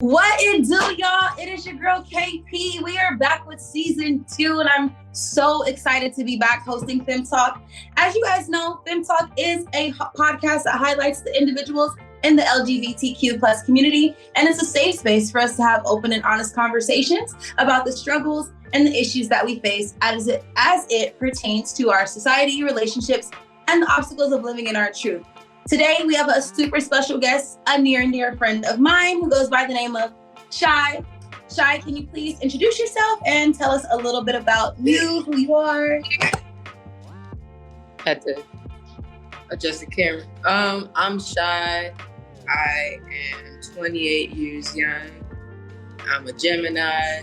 What it do, y'all? It is your girl KP. We are back with season 2, and I'm so excited to be back hosting Fem Talk. As you guys know, Fem Talk is a podcast that highlights the individuals in the LGBTQ plus community, and it's a safe space for us to have open and honest conversations about the struggles and the issues that we face as it pertains to our society, relationships, and the obstacles of living in our truth. Today, we have a super special guest, a near and dear friend of mine who goes by the name of Shy. Shy, can you please introduce yourself and tell us a little bit about you, who you are? Had to adjust the camera. I'm Shy. I am 28 years young. I'm a Gemini.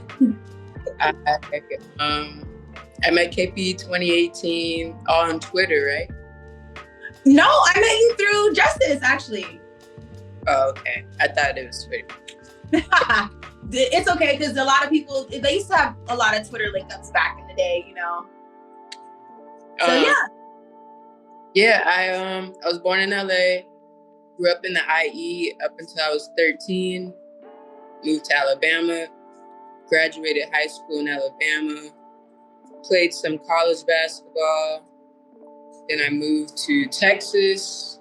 I met KP 2018 on Twitter, right? No, I met you through Justice, actually. Oh, okay. I thought it was Twitter. It's okay, because a lot of people, they used to have a lot of Twitter link-ups back in the day, you know? So, yeah. Yeah, I was born in LA, grew up in the IE up until I was 13, moved to Alabama, graduated high school in Alabama, played some college basketball. Then I moved to Texas,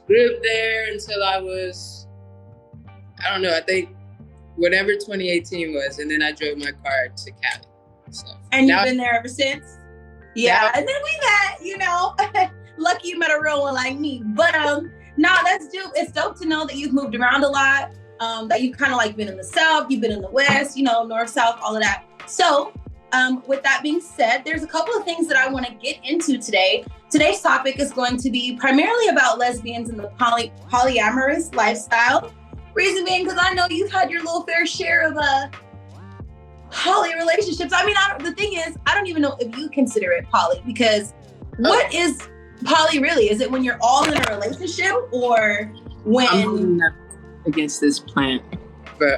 lived there until I was, I think whatever 2018 was. And then I drove my car to Cali. So, and you've been there ever since? Yeah. And then we met, you know, lucky you met a real one like me. But no, that's dope. It's dope to know that you've moved around a lot, that you've kind of like been in the South, you've been in the West, you know, North, South, all of that. So, with that being said, there's a couple of things that I want to get into today. Today's topic is going to be primarily about lesbians and the polyamorous lifestyle. Reason being, because I know you've had your little fair share of poly relationships. I mean, the thing is, I don't even know if you consider it poly, because what is poly really? Is it when you're all in a relationship, or when... I'm not against this plant, but...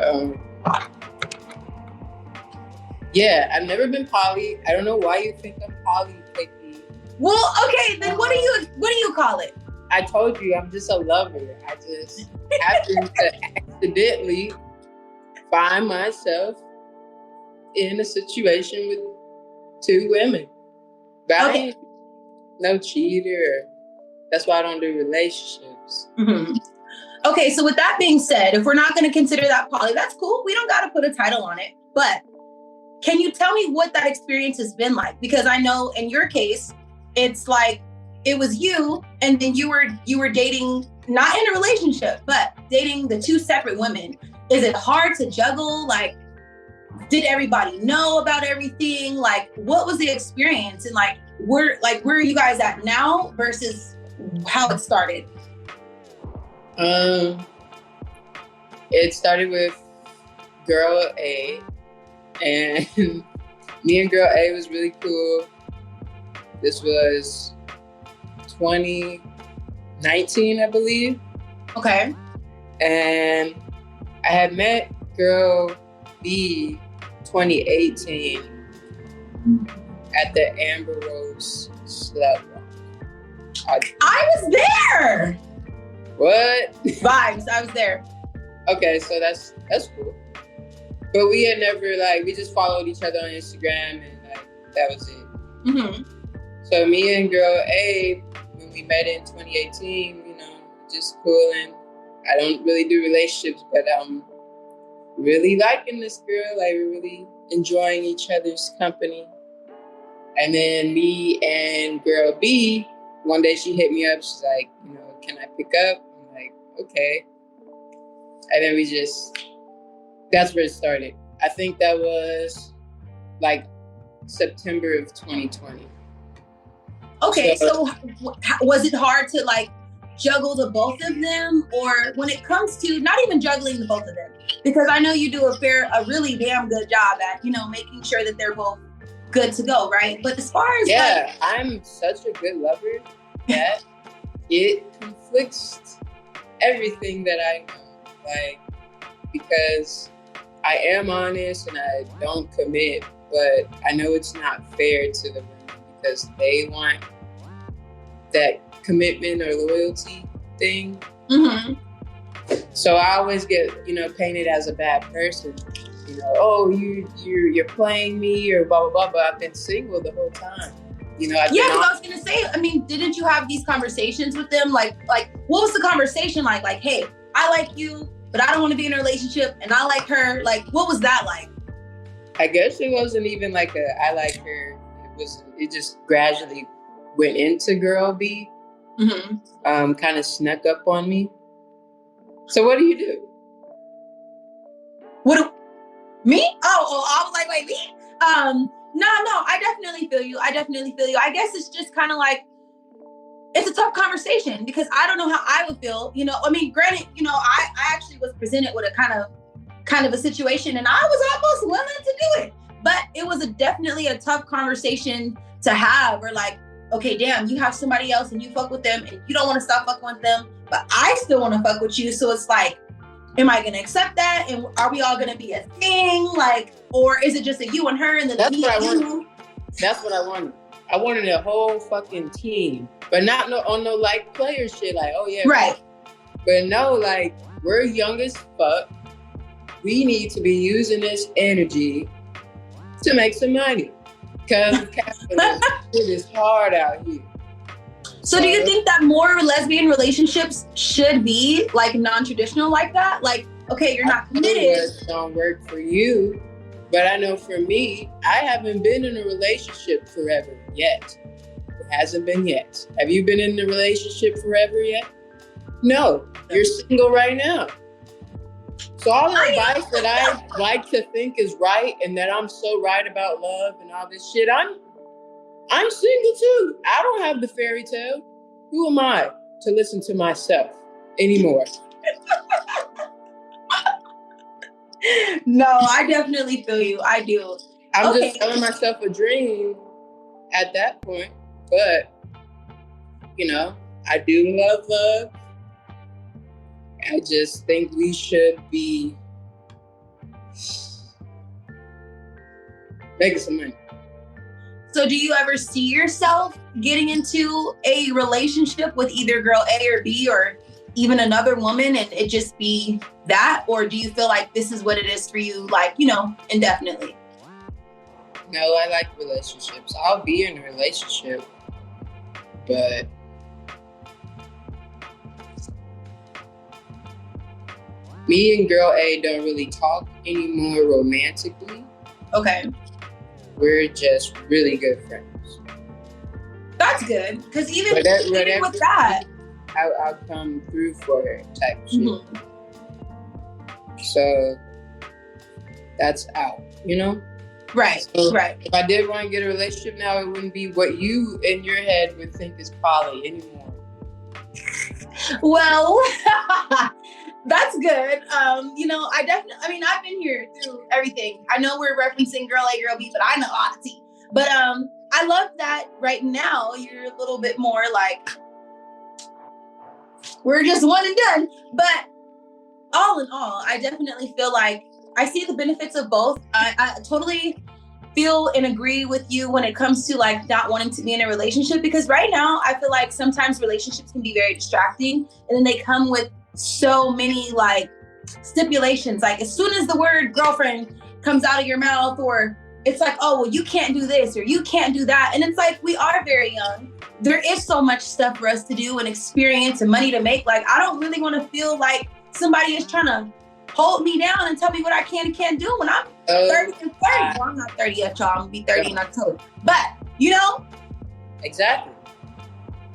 Yeah, I've never been poly. I don't know why you think I'm poly, KP. Well, okay, then what do you call it? I told you, I'm just a lover. I just happen to accidentally find myself in a situation with 2 women. But I ain't no cheater. That's why I don't do relationships. Mm-hmm. Okay, so with that being said, if we're not going to consider that poly, that's cool. We don't got to put a title on it, but can you tell me what that experience has been like? Because I know in your case, it's like it was you, and then you were dating, not in a relationship, but dating the 2 separate women. Is it hard to juggle? Like, did everybody know about everything? Like, what was the experience? And where are you guys at now versus how it started? It started with girl A. And me and girl A was really cool. This was 2019, I believe. Okay. And I had met girl B 2018 at the Amber Rose Slut Walk. I was there. What? Vibes. I was there. Okay, so that's cool. But we had never, we just followed each other on Instagram, and, that was it. Mm-hmm. So me and girl A, when we met in 2018, you know, just cool, and I don't really do relationships, but I'm really liking this girl. We're really enjoying each other's company. And then me and girl B, one day she hit me up. She's like, you know, can I pick up? I'm like, okay. And then that's where it started. I think that was September of 2020. Okay, so was it hard to juggle the both of them? Or when it comes to not even juggling the both of them, because I know you do a really damn good job at, you know, making sure that they're both good to go, right? But as far as I'm such a good lover that it conflicts everything that I know. Because I am honest and I don't commit, but I know it's not fair to the women because they want that commitment or loyalty thing. Mm-hmm. So I always get, painted as a bad person. Oh, you're playing me or blah, blah, blah, but I've been single the whole time. Because I was gonna say, didn't you have these conversations with them? Like, what was the conversation like? Like, hey, I like you, but I don't want to be in a relationship, and I like her. Like, what was that like? I guess it wasn't even like I like her. It just gradually went into girl B. Mm-hmm. Kind of snuck up on me. So what do you do? Me? Oh, I was like, wait, me? No, I definitely feel you. I guess it's just kind of like, it's a tough conversation because I don't know how I would feel. Granted, I actually was presented with a kind of a situation and I was almost willing to do it, but it was definitely a tough conversation to have. Or like, okay, damn, you have somebody else and you fuck with them and you don't want to stop fucking with them, but I still want to fuck with you. So it's like, am I going to accept that? And are we all going to be a thing? Like, or is it just a you and her and then That's me what and I you? wanted. That's what I wanted. I wanted a whole fucking team, but not on no like player shit. Like, oh yeah, right. But no, like we're young as fuck. We need to be using this energy to make some money because capitalism is hard out here. So do you think that more lesbian relationships should be like non-traditional like that? Like, okay, you're not committed. It don't work for you, but I know for me, I haven't been in a relationship forever yet. It hasn't been yet. Have you been in a relationship forever yet? No, you're single right now. So all the advice that I like to think is right and that I'm so right about love and all this shit, I'm single too. I don't have the fairy tale. Who am I to listen to myself anymore? No, I definitely feel you. I do. I'm just telling myself a dream at that point. But, I do love. I just think we should be making some money. So do you ever see yourself getting into a relationship with either girl A or B or even another woman and it just be that? Or do you feel like this is what it is for you, like, indefinitely? No, I like relationships. I'll be in a relationship, but me and girl A don't really talk anymore romantically. Okay. We're just really good friends. That's good, because even with that, I'll come through for her type shit. Mm-hmm. So that's out, Right, so right. If I did want to get a relationship now, it wouldn't be what you in your head would think is poly anymore. Well, that's good. I've been here through everything. I know we're referencing girl A, girl B, but I know a lot of tea. But I love that right now you're a little bit more like, we're just one and done. But all in all, I definitely feel like I see the benefits of both. I totally feel and agree with you when it comes to like not wanting to be in a relationship, because right now I feel like sometimes relationships can be very distracting and then they come with so many like stipulations. Like as soon as the word girlfriend comes out of your mouth, or it's like, oh, well, you can't do this or you can't do that. And it's like, we are very young. There is so much stuff for us to do and experience and money to make. Like, I don't really want to feel like somebody is trying to hold me down and tell me what I can and can't do when I'm 30 and 30. Well, I'm not 30 yet, y'all. I'm going to be 30 in October. But, Exactly.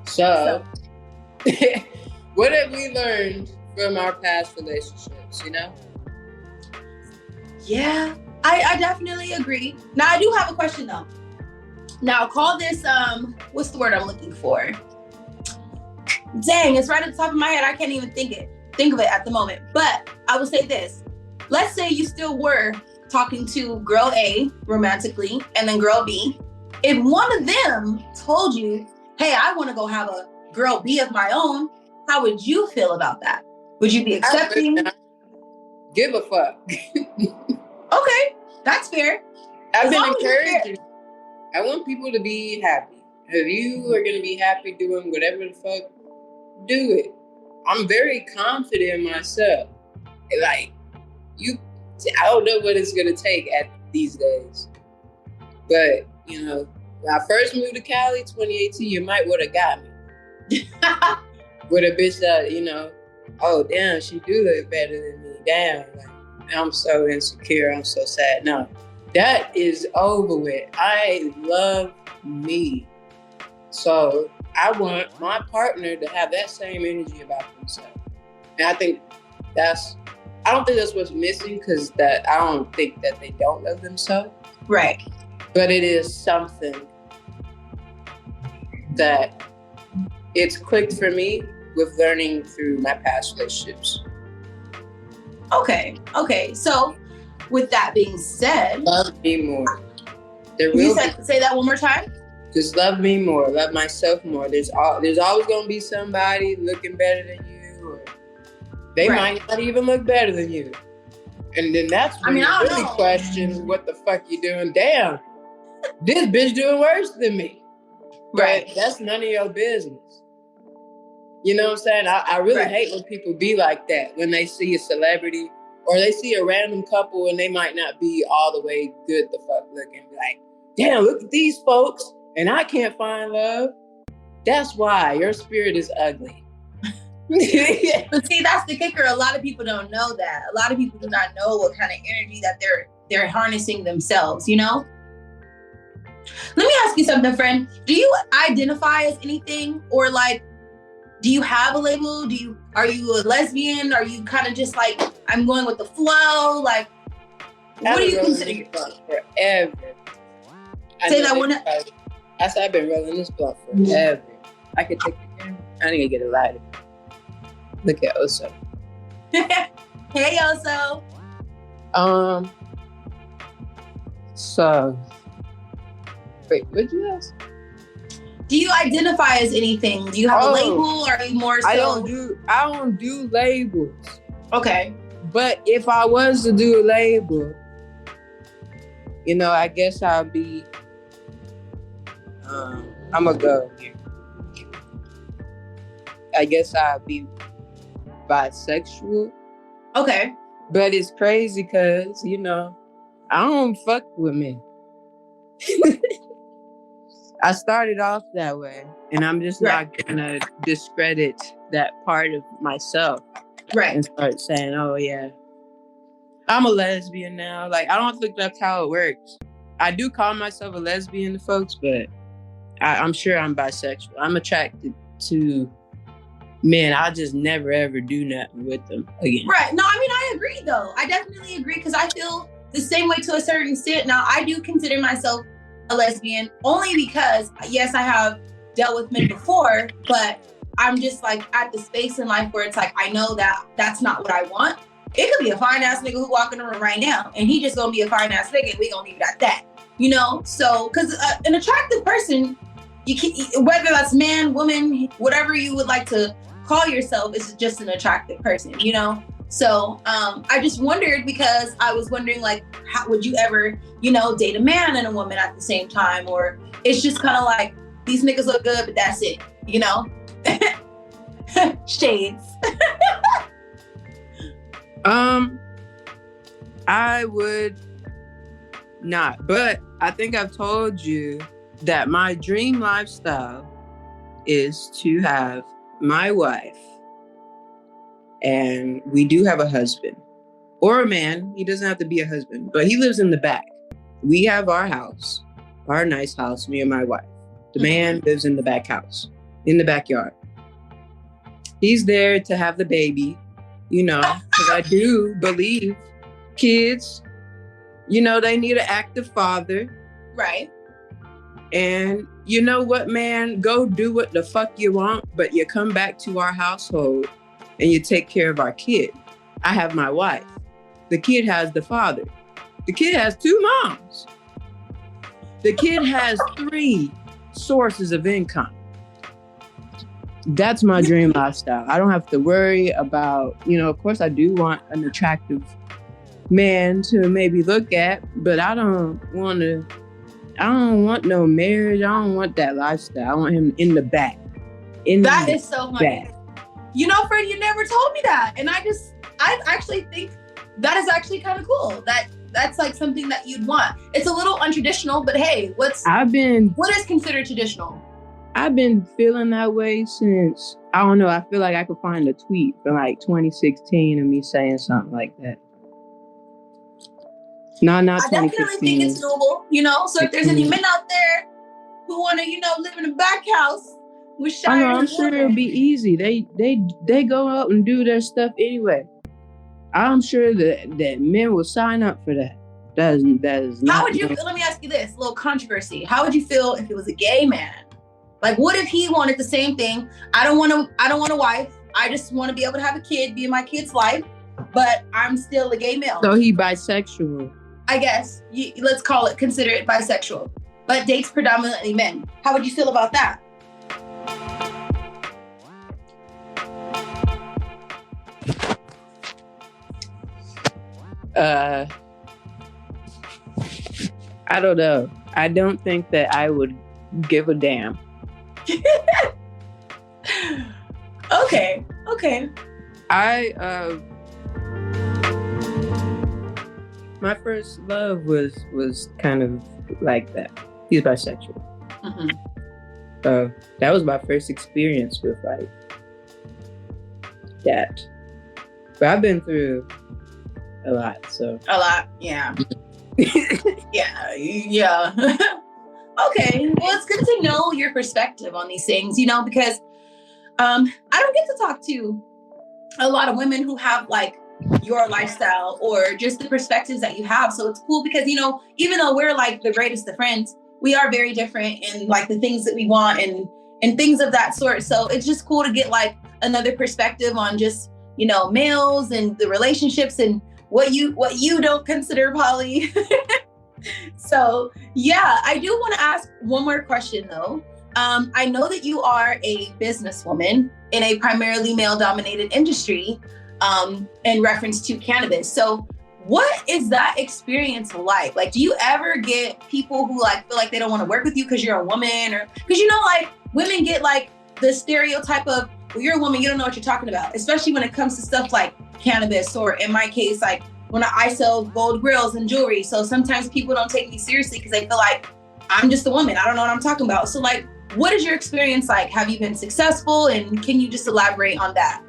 So. What have we learned from our past relationships, Yeah, I definitely agree. Now, I do have a question, though. Now, call this, what's the word I'm looking for? Dang, it's right at the top of my head. I can't even think of it at the moment. But I will say this. Let's say you still were talking to girl A romantically and then girl B. If one of them told you, hey, I want to go have a girl B of my own, how would you feel about that? Would you be accepting? Give a fuck. Okay, that's fair. I've been encouraging. I want people to be happy. If you are going to be happy doing whatever the fuck, do it. I'm very confident in myself. Like, I don't know what it's going to take at these days. But, you know, when I first moved to Cali, 2018, you might would have got me. With a bitch that, you know, oh, damn, she do look better than me. Damn, like, I'm so insecure. I'm so sad. No, that is over with. I love me. So I want my partner to have that same energy about themselves. And I don't think that's what's missing, because I don't think that they don't love themselves. Right. But it is something that it's clicked for me with learning through my past relationships. Okay. So with that being said, love me more. Say that one more time. Just love me more. Love myself more. There's always gonna be somebody looking better than you, or they might not even look better than you. And then that's when you really question what the fuck you doing. Damn, this bitch doing worse than me. Right. But that's none of your business. You know what I'm saying? I really hate when people be like that, when they see a celebrity or they see a random couple and they might not be all the way good the fuck looking. Like, damn, look at these folks and I can't find love. That's why your spirit is ugly. But see, that's the kicker. A lot of people don't know that. A lot of people do not know what kind of energy that they're harnessing themselves, you know? Let me ask you something, friend. Do you identify as anything, or like, do you have a label? Are you a lesbian? Are you kind of just like, I'm going with the flow? Like, what do you consider yourself? Forever. Say that one. I said I've been rolling this blunt forever. I could take the camera. I need to get a lighter. Look at Oso. Hey, Oso. So, wait, what'd you ask? Do you identify as anything? Do you have a label, or are you more so? I don't do labels. Okay. But if I was to do a label, you know, I guess I'll be, I'm gonna go here. I guess I'll be bisexual. Okay. But it's crazy because, you know, I don't fuck with men. I started off that way, and I'm just not gonna discredit that part of myself. Right. And start saying, oh yeah, I'm a lesbian now. Like, I don't think that's how it works. I do call myself a lesbian to folks, but I'm sure I'm bisexual. I'm attracted to men. I'll just never ever do nothing with them again. Right. No, I mean, I agree though. I definitely agree, because I feel the same way to a certain extent. Now, I do consider myself a lesbian only because, yes, I have dealt with men before, but I'm just like at the space in life where it's like, I know that that's not what I want. It could be a fine ass nigga who walk in the room right now, and he just gonna be a fine ass nigga, and we gonna leave it at that, you know? So, because an attractive person, you can, whether that's man, woman, whatever you would like to call yourself, is just an attractive person, you know? So I just wondered, because I was wondering, like, how would you ever, you know, date a man and a woman at the same time? Or it's just kind of like, these niggas look good, but that's it, you know? Shades. I would not, but I think I've told you that my dream lifestyle is to have my wife, and we do have a husband or a man. He doesn't have to be a husband, but he lives in the back. We have our house, our nice house, me and my wife. The man lives in the back house, in the backyard. He's there to have the baby, you know, because I do believe kids, you know, they need an active father. Right. And you know what, man? Go do what the fuck you want, but you come back to our household and you take care of our kid. I have my wife. The kid has the father. The kid has 2 moms. The kid has 3 sources of income. That's my dream lifestyle. I don't have to worry about, you know, of course I do want an attractive man to maybe look at, but I don't want no marriage. I don't want that lifestyle. I want him in the back. That is so funny. You know, Fred, you never told me that. And I just, I actually think that is actually kind of cool. That's like something that you'd want. It's a little untraditional, but hey, what is considered traditional? I've been feeling that way since, I don't know, I feel like I could find a tweet from like 2016 of me saying something like that. No, not 2016. I definitely think it's doable, you know? So if there's any men out there who want to, you know, live in a back house with shy, I'm sure it'll be easy. They go out and do their stuff anyway. I'm sure that men will sign up for that. That is not. How would you? Let me ask you this: a little controversy. How would you feel if it was a gay man? Like, what if he wanted the same thing? I don't want a wife. I just want to be able to have a kid, be in my kid's life, but I'm still a gay male. So he bisexual. I guess let's consider it bisexual, but dates predominantly men. How would you feel about that? I don't know. I don't think that I would give a damn. Okay. My first love was kind of like that. He's bisexual. Mm-hmm. So that was my first experience with like that. But I've been through a lot, so. A lot, yeah. yeah. Okay, well, it's good to know your perspective on these things, you know, because I don't get to talk to a lot of women who have like your lifestyle or just the perspectives that you have. So it's cool because, you know, even though we're like the greatest of friends, we are very different in like the things that we want and things of that sort. So it's just cool to get like another perspective on just, you know, males and the relationships and what you don't consider poly. So yeah, I do want to ask one more question though. I know that you are a businesswoman in a primarily male-dominated industry, in reference to cannabis. So what is that experience like? Like, do you ever get people who like feel like they don't want to work with you because you're a woman, or because, you know, like women get like the stereotype of, well, you're a woman, you don't know what you're talking about, especially when it comes to stuff like cannabis, or in my case, like when I sell gold grills and jewelry. So sometimes people don't take me seriously because they feel like I'm just a woman. I don't know what I'm talking about. So like, what is your experience like? Have you been successful? And can you just elaborate on that?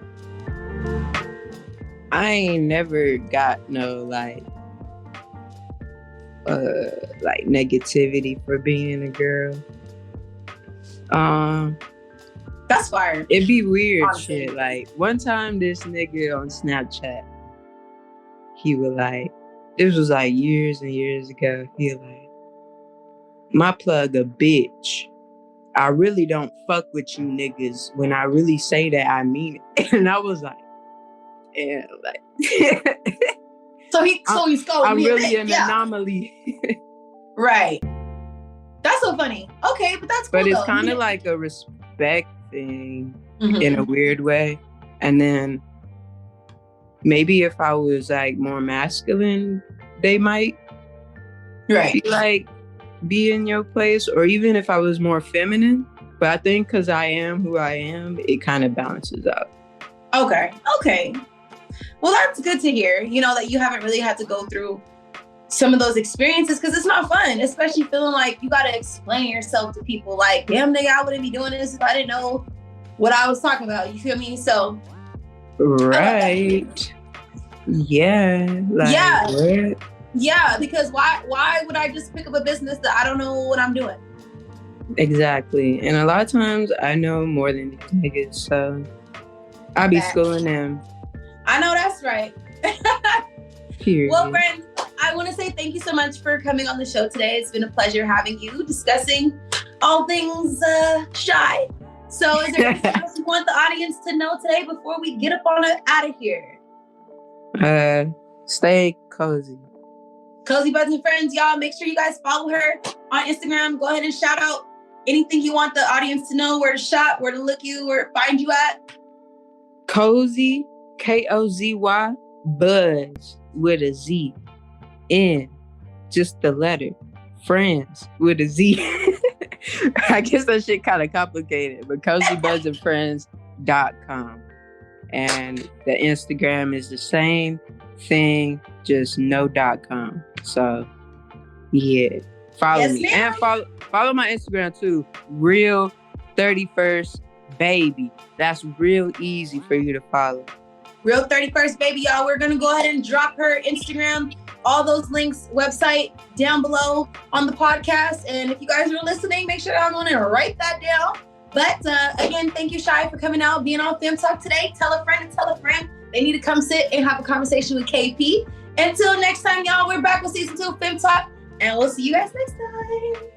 I ain't never got no like negativity for being a girl. That's fire. It'd be weird shit. Like one time this nigga on Snapchat, he was like, this was like years and years ago. He was like, my plug a bitch. I really don't fuck with you niggas. When I really say that, I mean it. And I was like, yeah, like. so he's going. I'm really an anomaly. Right. That's so funny. Okay, but that's cool. But it's kind of like a respect thing in a weird way. And then maybe if I was like more masculine, they might be in your place, or even if I was more feminine. But I think because I am who I am, it kind of balances out. Okay. Well, that's good to hear, you know, that you haven't really had to go through some of those experiences, because it's not fun, especially feeling like you got to explain yourself to people like, damn nigga, I wouldn't be doing this if I didn't know what I was talking about. You feel me? So. Right. Yeah. Like, yeah. What? Yeah, because why would I just pick up a business that I don't know what I'm doing? Exactly. And a lot of times I know more than these niggas, so I be schooling them. I know that's right. Period. Well, friends, I want to say thank you so much for coming on the show today. It's been a pleasure having you, discussing all things shy. So is there anything else you want the audience to know today before we get up on it out of here? Stay cozy. Cozy Buds and Friends, y'all, make sure you guys follow her on Instagram. Go ahead and shout out anything you want the audience to know, where to shop, where to look you, where to find you at. Cozy, Kozy, Buds with a Z. And just the letter. Friends with a Z. I guess that shit kind of complicated, but cozybudsandfriends.com. And the Instagram is the same thing, just no.com. So yeah, follow me. Ma'am. And follow my Instagram too. Real 31st Baby. That's real easy for you to follow. Real 31st Baby, y'all. We're gonna go ahead and drop her Instagram, all those links, website down below on the podcast. And if you guys are listening, make sure I'm gonna write that down. But again, thank you, Shai, for coming out, being on Fem Talk today. Tell a friend and tell a friend. They need to come sit and have a conversation with KP. Until next time, y'all, we're back with season 2 of Fem Talk, and we'll see you guys next time.